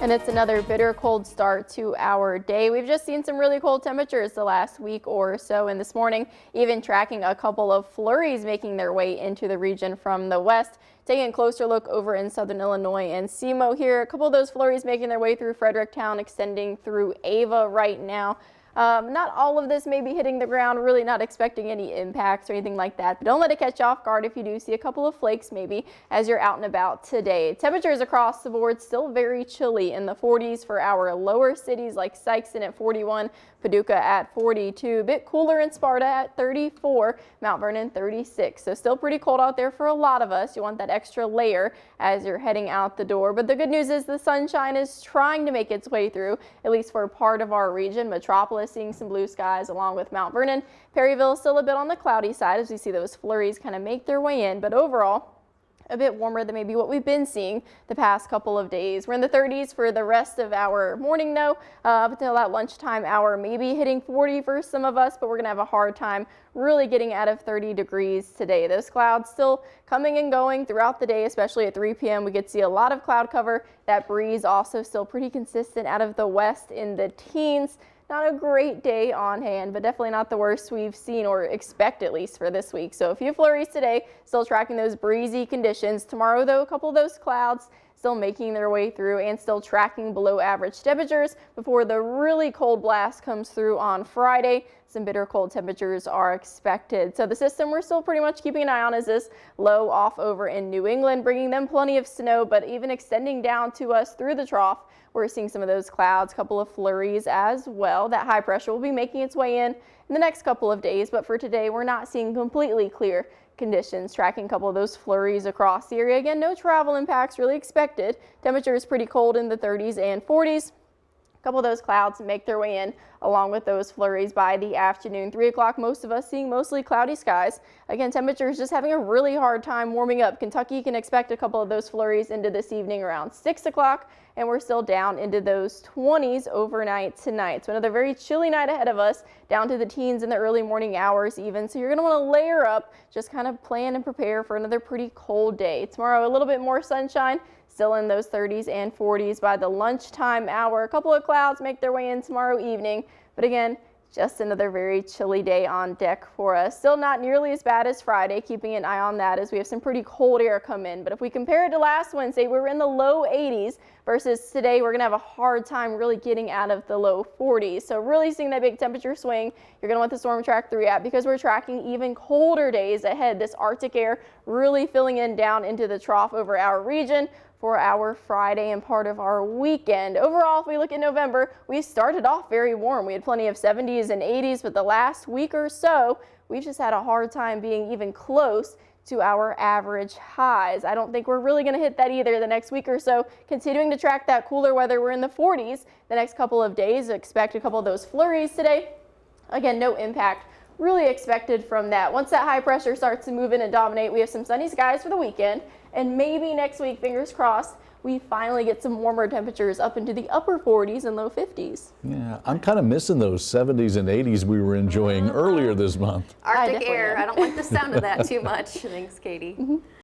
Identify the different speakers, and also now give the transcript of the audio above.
Speaker 1: And it's another bitter cold start to our day. We've just seen some really cold temperatures the last week or so, and this morning even tracking a couple of flurries making their way into the region from the west. Taking a closer look over in southern Illinois and SEMO here, a couple of those flurries making their way through Fredericktown, extending through Ava right now. Not all of this may be hitting the ground, really not expecting any impacts or anything like that, but don't let it catch you off guard if you do see a couple of flakes maybe as you're out and about today. Temperatures across the board still very chilly in the 40s for our lower cities like Sikeston at 41, Paducah at 42, a bit cooler in Sparta at 34, Mount Vernon 36. So still pretty cold out there for a lot of us. You want that extra layer as you're heading out the door. But the good news is the sunshine is trying to make its way through, at least for part of our region. Metropolis seeing some blue skies along with Mount Vernon. Perryville still a bit on the cloudy side as we see those flurries kind of make their way in, but overall a bit warmer than maybe what we've been seeing the past couple of days. We're in the 30s for the rest of our morning though, up until that lunchtime hour, maybe hitting 40 for some of us, but we're gonna have a hard time really getting out of 30 degrees today. Those clouds still coming and going throughout the day, especially at 3 p.m. We could see a lot of cloud cover. That breeze also still pretty consistent out of the west in the teens. Not a great day on hand, but definitely not the worst we've seen or expect at least for this week. So a few flurries today, still tracking those breezy conditions. Tomorrow though, a couple of those clouds still making their way through and still tracking below average temperatures before the really cold blast comes through on Friday. Some bitter cold temperatures are expected. So the system we're still pretty much keeping an eye on is this low off over in New England, bringing them plenty of snow, but even extending down to us through the trough. We're seeing some of those clouds, couple of flurries as well. That high pressure will be making its way in the next couple of days, but for today we're not seeing completely clear conditions. Tracking a couple of those flurries across the area. Again, no travel impacts really expected. Temperature is pretty cold in the 30s and 40s. A couple of those clouds make their way in along with those flurries by the afternoon. 3 o'clock, most of us seeing mostly cloudy skies. Again, temperatures just having a really hard time warming up. Kentucky can expect a couple of those flurries into this evening around 6 o'clock, and we're still down into those 20s overnight tonight. So another very chilly night ahead of us, down to the teens in the early morning hours even. So you're going to want to layer up, just kind of plan and prepare for another pretty cold day. Tomorrow, a little bit more sunshine. Still in those 30s and 40s by the lunchtime hour. A couple of clouds make their way in tomorrow evening, but again, just another very chilly day on deck for us. Still not nearly as bad as Friday, keeping an eye on that as we have some pretty cold air come in. But if we compare it to last Wednesday, we were in the low 80s versus today we're going to have a hard time really getting out of the low 40s. So really seeing that big temperature swing, you're going to want the storm track 3 app because we're tracking even colder days ahead. This Arctic air really filling in down into the trough over our region for our Friday and part of our weekend. Overall, if we look at November, we started off very warm. We had plenty of 70s and 80s, but the last week or so, we've just had a hard time being even close to our average highs. I don't think we're really going to hit that either the next week or so. Continuing to track that cooler weather, we're in the 40s the next couple of days. Expect a couple of those flurries today. Again, no impact really expected from that. Once that high pressure starts to move in and dominate, we have some sunny skies for the weekend, and maybe next week, fingers crossed, we finally get some warmer temperatures up into the upper 40s and low 50s.
Speaker 2: Yeah, I'm kind of missing those 70s and 80s we were enjoying earlier this month.
Speaker 3: Arctic air. I don't like the sound of that too much. Thanks, Katie.